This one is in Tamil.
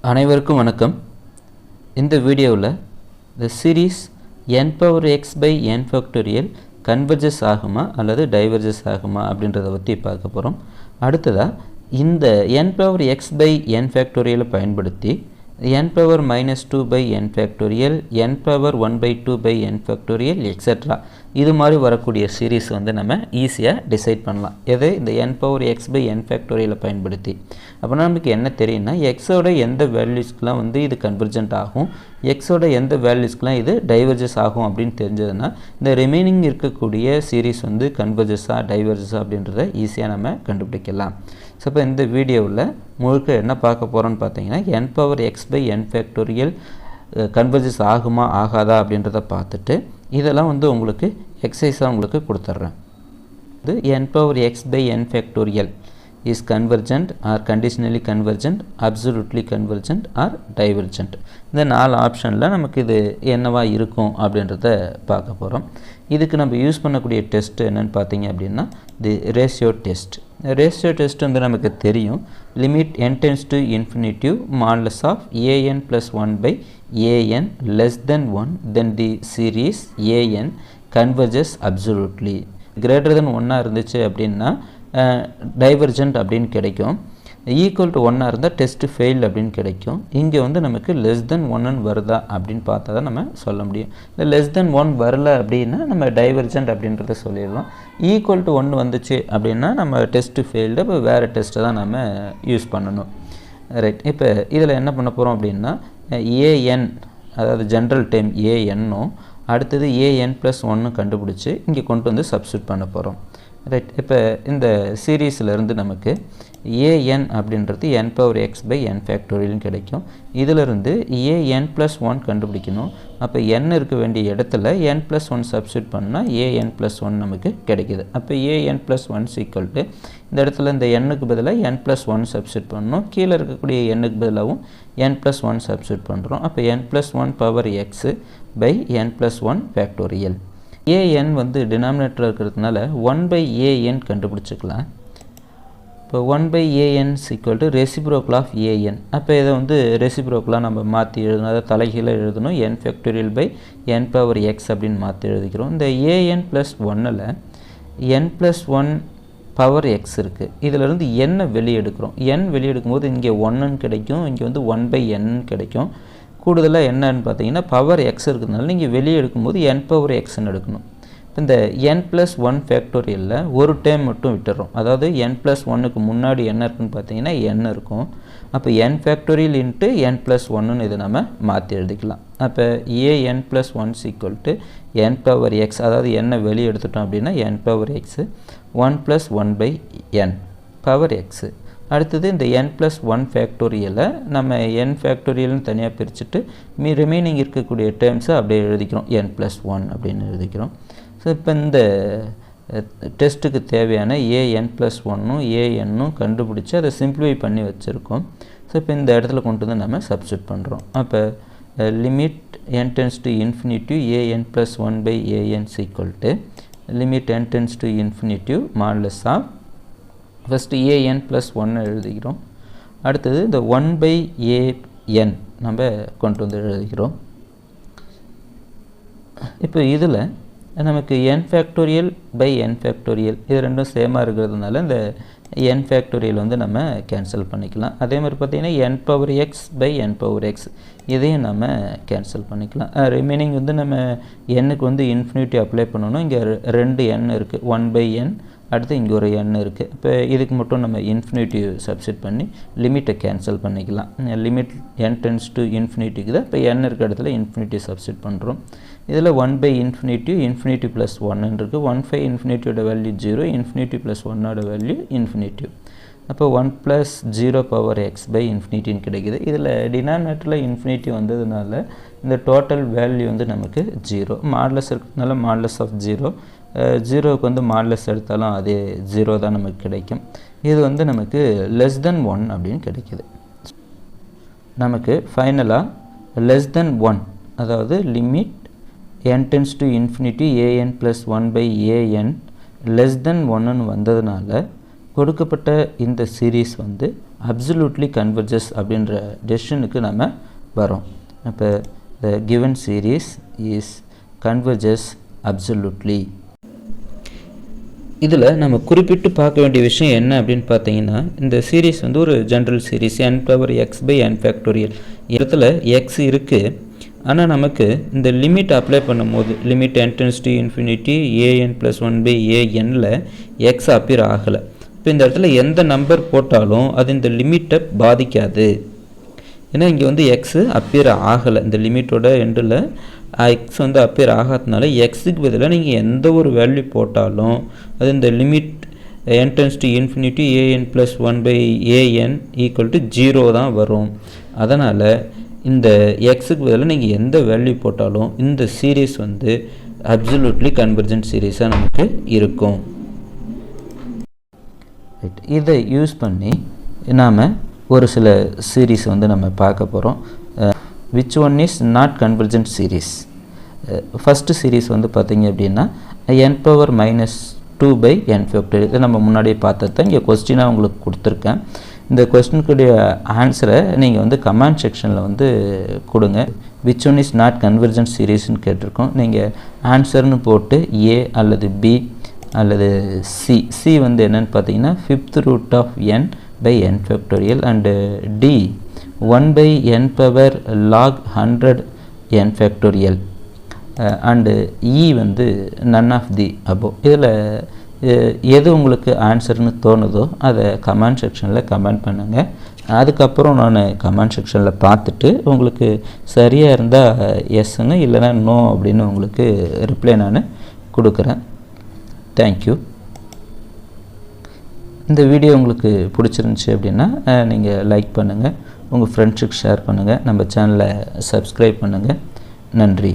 அனைவருக்கும் வணக்கம். இந்த வீடியோவில் the series n power x by n factorial converges ஆகுமா அல்லது diverges ஆகுமா அப்படின்றத பற்றி பார்க்க போகிறோம். அடுத்ததாக இந்த n power x by n factorial பயன்படுத்தி n power minus 2 by n factorial, n power 1 by 2 by n factorial etc. இது மாதிரி வரக்கூடிய சீரீஸ் வந்து நம்ம ஈஸியாக டிசைட் பண்ணலாம். எது இந்த n power x by n factorial பயன்படுத்தி. அப்படின்னா நமக்கு என்ன தெரியும்னா எக்ஸோட எந்த வேல்யூஸ்க்கெலாம் வந்து இது கன்வர்ஜென்ட் ஆகும், எக்ஸோட எந்த வேல்யூஸ்க்கெலாம் இது டைவர்ஜஸ் ஆகும் அப்படின்னு தெரிஞ்சதுன்னா இந்த ரிமைனிங் இருக்கக்கூடிய சீரீஸ் வந்து கன்வர்ஜஸா டைவர்ஜஸா அப்படின்றத ஈஸியாக நம்ம கண்டுபிடிக்கலாம். ஸோ இப்போ இந்த வீடியோவில் முழுக்க என்ன பார்க்க போகிறோன்னு பார்த்தீங்கன்னா n power x by n factorial converges ஆகுமா ஆகாதா அப்படின்றத பார்த்துட்டு இதெல்லாம் வந்து உங்களுக்கு எக்ஸசைஸாக உங்களுக்கு கொடுத்துட்றேன். இது n power x by n factorial is convergent or conditionally convergent, absolutely convergent or divergent. இந்த 4 ஆப்ஷனில் நமக்கு இது என்னவா இருக்கும் அப்படின்றத பார்க்க போகிறோம். இதுக்கு நம்ம யூஸ் பண்ணக்கூடிய டெஸ்ட் என்னன்னு பார்த்தீங்க அப்படின்னா தி ரேஷியோ டெஸ்ட். ரேஷியோ டெஸ்ட் வந்து நமக்கு தெரியும். Limit n tends to infinity modulus of an plus 1 by an less than 1 then the series an converges absolutely. greater than 1 இருந்துச்சு அப்படின்னா டைவர்ஜென்ட் அப்படின்னு கிடைக்கும். ஈக்குவல் டு 1 இருந்தால் டெஸ்ட் ஃபெயில் அப்படின்னு கிடைக்கும். இங்கே வந்து நமக்கு லெஸ் தென் 1 வருதா அப்படின்னு பார்த்தா தான் நம்ம சொல்ல முடியும். இல்லை லெஸ் தென் 1 வரல அப்படின்னா நம்ம டைவர்ஜென்ட் அப்படின்றத சொல்லிடலாம். ஈக்குவல் டு 1 வந்துச்சு அப்படின்னா நம்ம டெஸ்ட்டு ஃபெயில்டு, இப்போ வேறு டெஸ்ட்டை தான் நம்ம யூஸ் பண்ணணும். ரைட், இப்போ இதில் என்ன பண்ண போகிறோம் அப்படின்னா ஏஎன், அதாவது ஜென்ரல் டைம் ஏஎன்னும் அடுத்தது ஏஎன் ப்ளஸ் 1 கண்டுபிடிச்சி இங்கே கொண்டு வந்து சப்ஸ்டியூட் பண்ண போகிறோம். ரைட், இப்போ இந்த சீரீஸிலிருந்து நமக்கு an அப்படின்றது n power x by n factorial கிடைக்கும். இதிலிருந்து an plus 1 கண்டுபிடிக்கணும். அப்போ n இருக்க வேண்டிய இடத்துல n plus 1 சப்ஸ்டியூட் பண்ணால் an plus 1 நமக்கு கிடைக்கிது. அப்போ an plus 1 equal to இந்த இடத்துல இந்த nக்கு பதிலாக n plus 1 சப்ஸ்டியூட் பண்ணணும். கீழே இருக்கக்கூடிய nக்கு பதிலாகவும் n plus 1 சப்ஸ்டியூட் பண்ணுறோம். அப்போ n plus 1 power x by n plus 1 factorial. an வந்து டினாமினேட்டர் இருக்கிறதுனால 1 by an கண்டுபிடிச்சிக்கலாம். இப்போ 1 by an equal to reciprocal of an. அப்போ இதை வந்து ரெசிப்ரோக்கலாக நம்ம மாற்றி எழுதணும், அதை தலைகீழ எழுதணும். n factorial by n power x அப்படின்னு மாற்றி எழுதிக்கிறோம். இந்த an plus 1ல் n plus 1 power x இருக்குது. இதிலிருந்து n வெளியே எடுக்கிறோம். n வெளியே எடுக்கும்போது இங்கே 1ன்னு கிடைக்கும், இங்கே வந்து 1 by n கிடைக்கும். கூடுதலாக என்னன்னு பார்த்தீங்கன்னா பவர் எக்ஸ் இருக்கிறதுனால நீங்கள் வெளியே எடுக்கும்போது n பவர் எக்ஸ்ன்னு எடுக்கணும். இந்த n ப்ளஸ் 1 ஃபேக்டோரியலில் ஒரு டேர்ம் மட்டும் விட்டுறோம். அதாவது n ப்ளஸ் 1க்கு முன்னாடி என்ன இருக்குன்னு பார்த்தீங்கன்னா n இருக்கும். அப்போ n factorial into n plus 1ன்னு இதை நம்ம மாற்றி எழுதிக்கலாம். அப்போ an plus 1 equal to n power x, அதாவது n வெளியே எடுத்துட்டோம் அப்படின்னா n power x 1 plus 1 by n power x. அடுத்தது இந்த n ப்ளஸ் 1 ஃபேக்டோரியலை நம்ம n ஃபேக்டோரியல்னு தனியாக பிரிச்சுட்டு ரிமைனிங் இருக்கக்கூடிய டேர்ம்ஸை அப்படியே எழுதிக்கிறோம், n ப்ளஸ் 1 அப்படின்னு எழுதிக்கிறோம். ஸோ இப்போ இந்த டெஸ்ட்டுக்கு தேவையான an ப்ளஸ் 1ம் anனும் கண்டுபிடிச்சி அதை சிம்பிளிஃபை பண்ணி வச்சுருக்கோம். ஸோ இப்போ இந்த இடத்துல கொண்டு வந்து நம்ம சப்ஸ்டியூட் பண்ணுறோம். அப்போ limit n tends to infinity an plus 1 by an equal to limit n tends to infinity modulus of first an plus 1 எழுதிக்கிறோம். அடுத்தது இந்த 1 by an நம்ம கொண்டு வந்து எழுதிக்கிறோம். இப்போ இதில் நமக்கு n factorial by n factorial இது ரெண்டும் சேமாக இருக்கிறதுனால இந்த n ஃபேக்டோரியல் வந்து நம்ம கேன்சல் பண்ணிக்கலாம். அதே மாதிரி பார்த்திங்கன்னா n power x by n power x இதையும் நம்ம கேன்சல் பண்ணிக்கலாம். ரிமைனிங் வந்து நம்ம nக்கு வந்து இன்ஃபினிட்டி அப்ளை பண்ணணும். இங்கே 2 n இருக்குது, 1 by n, அடுத்து இங்கே ஒரு n இருக்குது. இப்போ இதுக்கு மட்டும் நம்ம இன்ஃபினிட்டி சப்ஸ்டிட் பண்ணி லிமிட்டை கேன்சல் பண்ணிக்கலாம். லிமிட் n டென்ஸ் டு இன்ஃபினிட்டிக்கு தான். இப்போ n இருக்க இடத்துல இன்ஃபினிட்டி சப்ஸ்டிட் பண்ணுறோம். இதில் 1 by இன்ஃபினிட்டி, இன்ஃபினிட்டி ப்ளஸ் 1 இருக்குது. 1 by இன்ஃபினிட்டியோட வேல்யூ 0, இன்ஃபினிட்டி ப்ளஸ் 1ஓட வேல்யூ இன்ஃபினிட்டி. அப்போ 1 ப்ளஸ் 0 பவர் எக்ஸ் பை இன்ஃபினிட்டின்னு கிடைக்கிது. இதில் டினாமினேட்டரில் இன்ஃபினிட்டி வந்ததுனால இந்த டோட்டல் வேல்யூ வந்து நமக்கு 0. மாடலஸ் இருக்கிறதுனால மாடலஸ் ஆஃப் 0, 0க்கு வந்து மாடலஸ் எடுத்தாலும் அதே 0 தான் நமக்கு கிடைக்கும். இது வந்து நமக்கு லெஸ் தென் 1 அப்படின்னு கிடைக்கிது. நமக்கு ஃபைனலாக லெஸ் தென் 1, அதாவது limit n tends to infinity an plus 1 by an less than 1ன்னு வந்ததுனால கொடுக்கப்பட்ட இந்த சீரீஸ் வந்து அப்சல்யூட்லி கன்வர்ஜஸ் அப்படின்ற டெசிஷனுக்கு நம்ம வரோம். அப்போ the given series is converges absolutely. இதில் நம்ம குறிப்பிட்டு பார்க்க வேண்டிய விஷயம் என்ன அப்படின்னு பார்த்தீங்கன்னா, இந்த சீரீஸ் வந்து ஒரு ஜென்ரல் சீரீஸ் n⁻x/n ஃபேக்டோரியல். இடத்துல x இருக்குது, ஆனால் நமக்கு இந்த லிமிட் அப்ளை பண்ணும்போது limit n → an + 1/anல x appear ஆகலை. இப்போ இந்த இடத்துல எந்த நம்பர் போட்டாலும் அது இந்த லிமிட்டை பாதிக்காது. ஏன்னா இங்கே வந்து எக்ஸு அப்பியர் ஆகலை, இந்த லிமிட்டோட எண்டில் எக்ஸ் வந்து அப்பியர் ஆகாதனால எக்ஸுக்கு பதிலாக நீங்கள் எந்த ஒரு வேல்யூ போட்டாலும் அது இந்த லிமிட் n → an + 1/an = 0 தான் வரும். அதனால் இந்த எக்ஸுக்கு பதிலாக நீங்கள் எந்த வேல்யூ போட்டாலும் இந்த சீரீஸ் வந்து அப்சல்யூட்லி கன்வர்ஜென்ட் சீரீஸாக நமக்கு இருக்கும். இதை யூஸ் பண்ணி நாம் ஒரு சில சீரீஸ் வந்து நம்ம பார்க்க போகிறோம். which one is not convergent series? First series வந்து பார்த்திங்க அப்படின்னா n⁻−2/n ஃபேக்டோரியல். இதை நம்ம முன்னாடியே பார்த்தது தான், இங்கே கொஸ்டினாக உங்களுக்கு கொடுத்துருக்கேன். இந்த கொஸ்டினுக்குடைய ஆன்சரை நீங்கள் வந்து கமெண்ட் செக்ஷனில் வந்து கொடுங்க. which one is not convergent seriesன்னு கேட்டிருக்கோம். நீங்கள் ஆன்சர்னு போட்டு A அல்லது B அல்லது சி வந்து என்னென்னு பார்த்தீங்கன்னா 5th root of n/n factorial and D 1/n⁻log 100n factorial and E வந்து none of the above. இதில் எது உங்களுக்கு ஆன்சர்னு தோணுதோ அதை கமெண்ட் செக்ஷனில் கமெண்ட் பண்ணுங்கள். அதுக்கப்புறம் நான் கமெண்ட் செக்ஷனில் பார்த்துட்டு உங்களுக்கு சரியாக இருந்தால் எஸ்ன்னு இல்லைனா நோ அப்படின்னு உங்களுக்கு ரிப்ளை நான் கொடுக்குறேன். தேங்க்யூ. இந்த வீடியோ உங்களுக்கு பிடிச்சிருந்துச்சி அப்படின்னா நீங்கள் லைக் பண்ணுங்கள், உங்கள் ஃப்ரெண்ட்ஸுக்கு ஷேர் பண்ணுங்கள், நம்ம சேனலை சப்ஸ்கிரைப் பண்ணுங்கள். நன்றி.